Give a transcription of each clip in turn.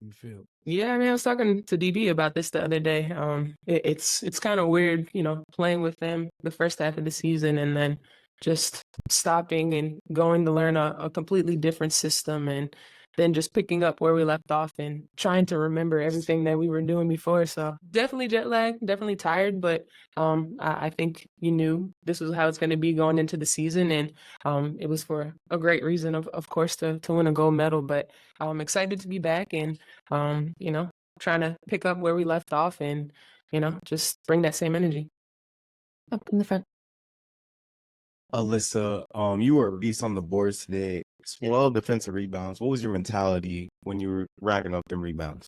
you feel? Yeah, I mean, I was talking to DB about this the other day. It's kind of weird, playing with them the first half of the season and then just stopping and going to learn a completely different system and then just picking up where we left off and trying to remember everything that we were doing before. So definitely jet lag, definitely tired, but I think you knew this was how it's going to be going into the season, and it was for a great reason, of course, to win a gold medal. But I'm excited to be back and trying to pick up where we left off and, just bring that same energy. Up in the front. Alyssa, you were a beast on the boards today. 12 defensive rebounds. What was your mentality when you were racking up them rebounds?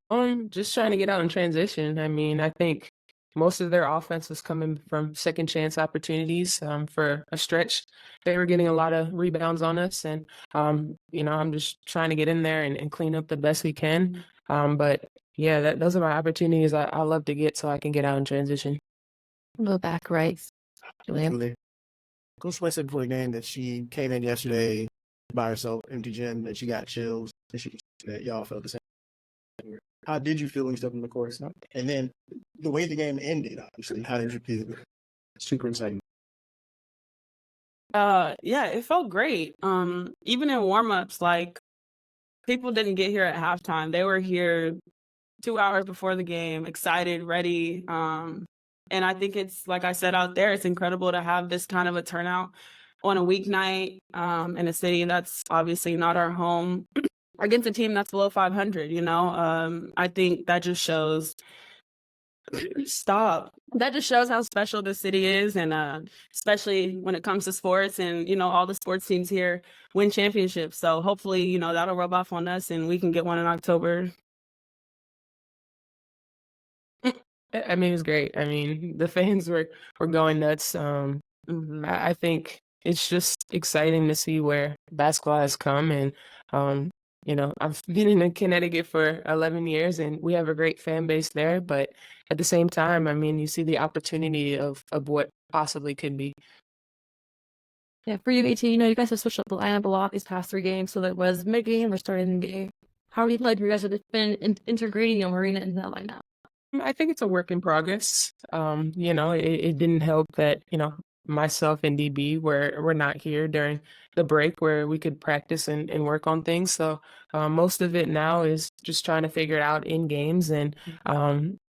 Just trying to get out in transition. I mean, I think most of their offense was coming from second chance opportunities. For a stretch, they were getting a lot of rebounds on us, and I'm just trying to get in there and clean up the best we can. But yeah, those are my opportunities I love to get so I can get out in transition. Go back right. Julian. Absolutely. Coach Sweat said before the game that she came in yesterday by herself, empty gym, that she got chills, and that y'all felt the same. How did you feel when you stepped in the course? And then the way the game ended, obviously, how did you feel? Super exciting. Yeah, it felt great. Even in warm-ups, like, people didn't get here at halftime. They were here 2 hours before the game, excited, ready. And I think it's, like I said out there, it's incredible to have this kind of a turnout on a weeknight in a city that's obviously not our home against a team that's below 500, I think that just shows that just shows how special the city is, and especially when it comes to sports, and all the sports teams here win championships. So hopefully, that'll rub off on us and we can get one in October. I mean, it was great. I mean, the fans were going nuts. I think it's just exciting to see where basketball has come. And, I've been in Connecticut for 11 years and we have a great fan base there. But at the same time, I mean, you see the opportunity of what possibly could be. Yeah, for you, AT, you guys have switched up the lineup a lot these past 3 games. So that was mid-game or starting the game. How do you like you guys have been integrating Marina into that lineup? I think it's a work in progress. It didn't help that, myself and DB were not here during the break where we could practice and work on things. So most of it now is just trying to figure it out in games. And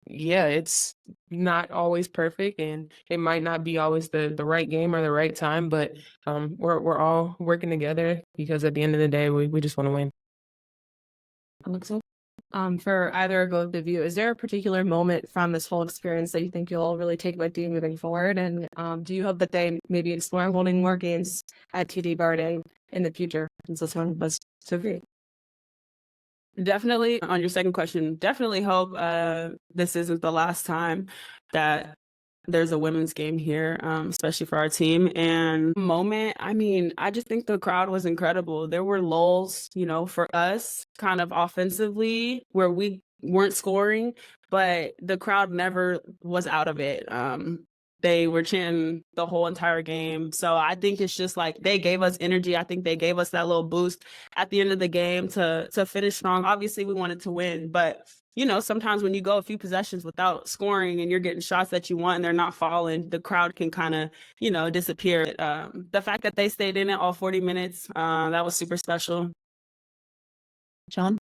yeah, it's not always perfect and it might not be always the right game or the right time, but we're all working together because at the end of the day, we just want to win. Alexa? For either of both of you, is there a particular moment from this whole experience that you think you'll really take with you moving forward? And do you hope that they maybe explore holding more games at TD Garden in the future, since this one was so great? Definitely, on your second question, definitely hope this isn't the last time that there's a women's game here, especially for our team. And moment, I mean, I just think the crowd was incredible. There were lulls, for us kind of offensively where we weren't scoring, but the crowd never was out of it. They were chanting the whole entire game. So I think it's just like they gave us energy. I think they gave us that little boost at the end of the game to finish strong. Obviously, we wanted to win, but sometimes when you go a few possessions without scoring and you're getting shots that you want and they're not falling, the crowd can kind of, disappear. The fact that they stayed in it all 40 minutes, that was super special. John?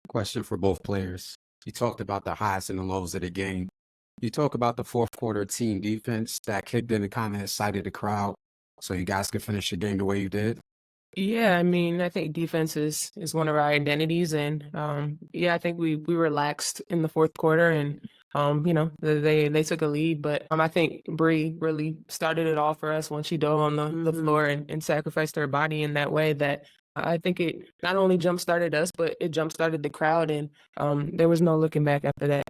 Question for both players. You talked about the highs and the lows of the game. You talk about the fourth quarter team defense that kicked in and kind of excited the crowd so you guys could finish the game the way you did. Yeah, I mean, I think defense is one of our identities, and I think we relaxed in the fourth quarter, and they took a lead, but I think Bree really started it all for us when she dove on the floor and sacrificed her body in that way. That I think it not only jump started us, but it jump started the crowd, and there was no looking back after that.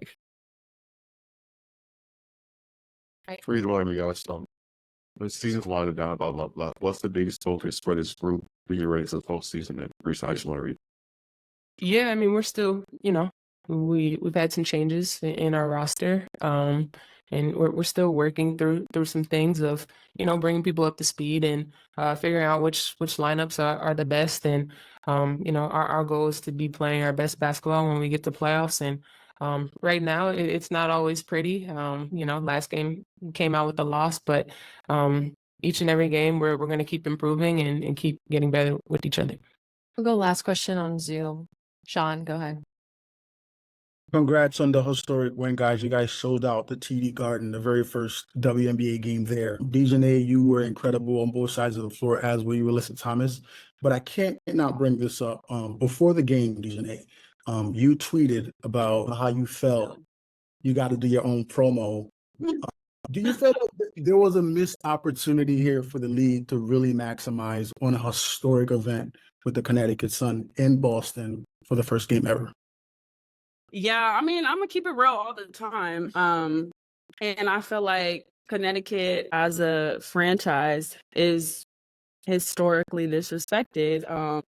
For either one of you guys, the season's winding down about love left. What's the biggest focus for this group to get ready for the postseason? And Reese, I just want to read. Yeah, I mean, we're still, we've had some changes in our roster. and we're still working through some things of, bringing people up to speed and figuring out which lineups are the best. And our goal is to be playing our best basketball when we get to playoffs. And right now, it's not always pretty. Last game came out with a loss, but each and every game we're going to keep improving and keep getting better with each other. We'll go last question on Zoom. Sean, go ahead. Congrats on the historic win, guys. You guys sold out the TD Garden, the very first WNBA game there. DiJonai, you were incredible on both sides of the floor, as were you, Alyssa Thomas. But I can't not bring this up. Before the game, DiJonai, you tweeted about how you felt you got to do your own promo. Do you feel that there was a missed opportunity here for the league to really maximize on a historic event with the Connecticut Sun in Boston for the first game ever? Yeah, I mean, I'm gonna keep it real all the time. And I feel like Connecticut as a franchise is historically disrespected.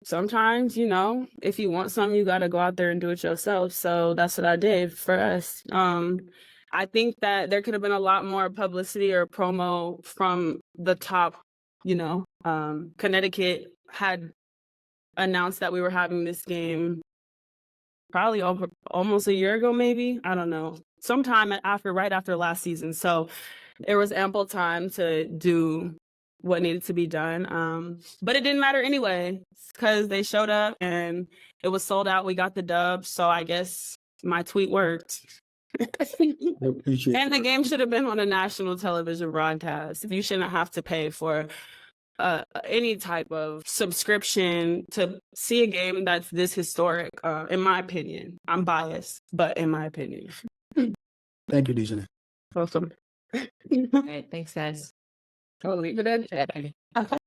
Sometimes, if you want something, you gotta go out there and do it yourself. So that's what I did for us. I think that there could have been a lot more publicity or promo from the top. Connecticut had announced that we were having this game probably almost a year ago, maybe. I don't know. Sometime right after last season. So there was ample time to do what needed to be done. But it didn't matter anyway, because they showed up and it was sold out. We got the dub. So I guess my tweet worked. And the game should have been on a national television broadcast. You shouldn't have to pay for any type of subscription to see a game that's this historic, in my opinion. I'm biased, but in my opinion. Thank you, DiJonai. Awesome. All right, thanks, guys. I'll leave it at that.